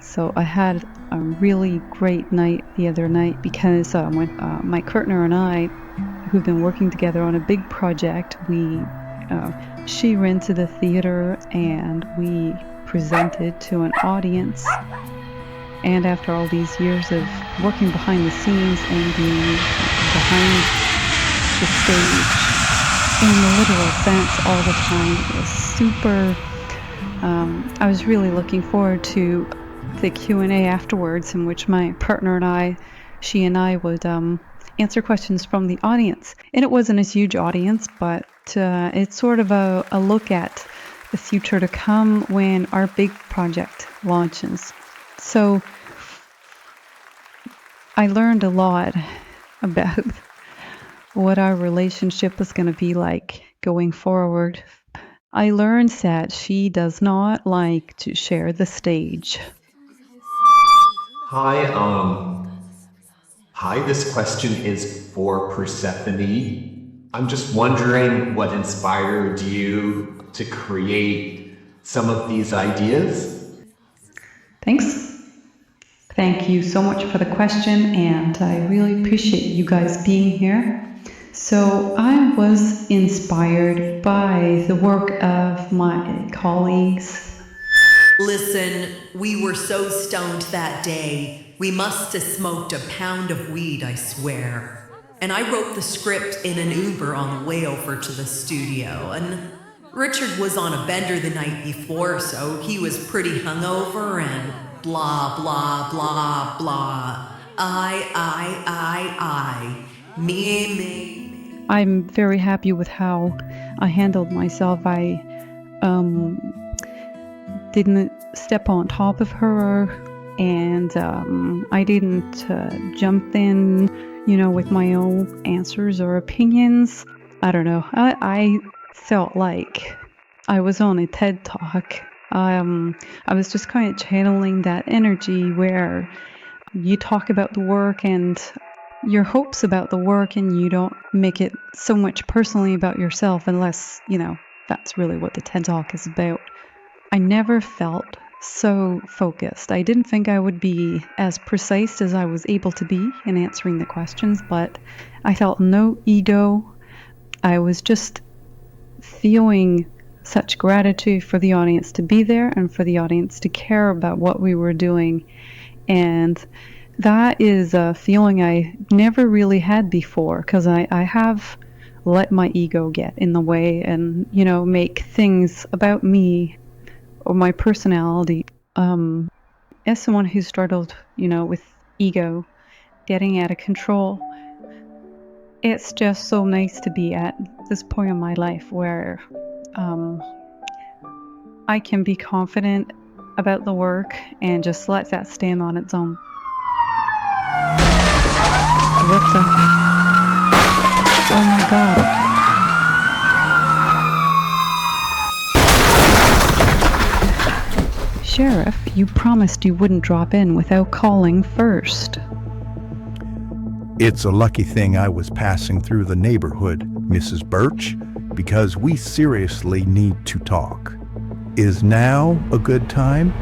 So I had a really great night the other night because when my partner and I, who've been working together on a big project, she rented a theater and we presented to an audience. And after all these years of working behind the scenes and being behind the stage in the literal sense all the time, it was super. I was really looking forward to the Q&A afterwards, in which my partner and she and I would answer questions from the audience. And it wasn't a huge audience, but it's sort of a look at the future to come when our big project launches. So I learned a lot about what our relationship is going to be like going forward. I learned that she does not like to share the stage. Hi, this question is for Persephone. I'm just wondering what inspired you to create some of these ideas? Thanks. Thank you so much for the question, and I really appreciate you guys being here. So I was inspired by the work of my colleagues. Listen, we were so stoned that day. We must have smoked a pound of weed, I swear. And I wrote the script in an Uber on the way over to the studio. And Richard was on a bender the night before, so he was pretty hungover and blah, blah, blah, blah. Me. I'm very happy with how I handled myself. I didn't step on top of her, and I didn't jump in, with my own answers or opinions. I don't know. I felt like I was on a TED Talk. I was just kind of channeling that energy where you talk about the work and your hopes about the work, and you don't make it so much personally about yourself unless, that's really what the TED Talk is about. I never felt so focused. I didn't think I would be as precise as I was able to be in answering the questions, but I felt no ego. I was just feeling such gratitude for the audience to be there and for the audience to care about what we were doing. And that is a feeling I never really had before, because I have let my ego get in the way and, make things about me or my personality. As someone who struggled, with ego getting out of control, it's just so nice to be at this point in my life where I can be confident about the work and just let that stand on its own. Alexa. Oh my God. Sheriff, you promised you wouldn't drop in without calling first. It's a lucky thing I was passing through the neighborhood, Mrs. Birch, because we seriously need to talk. Is now a good time?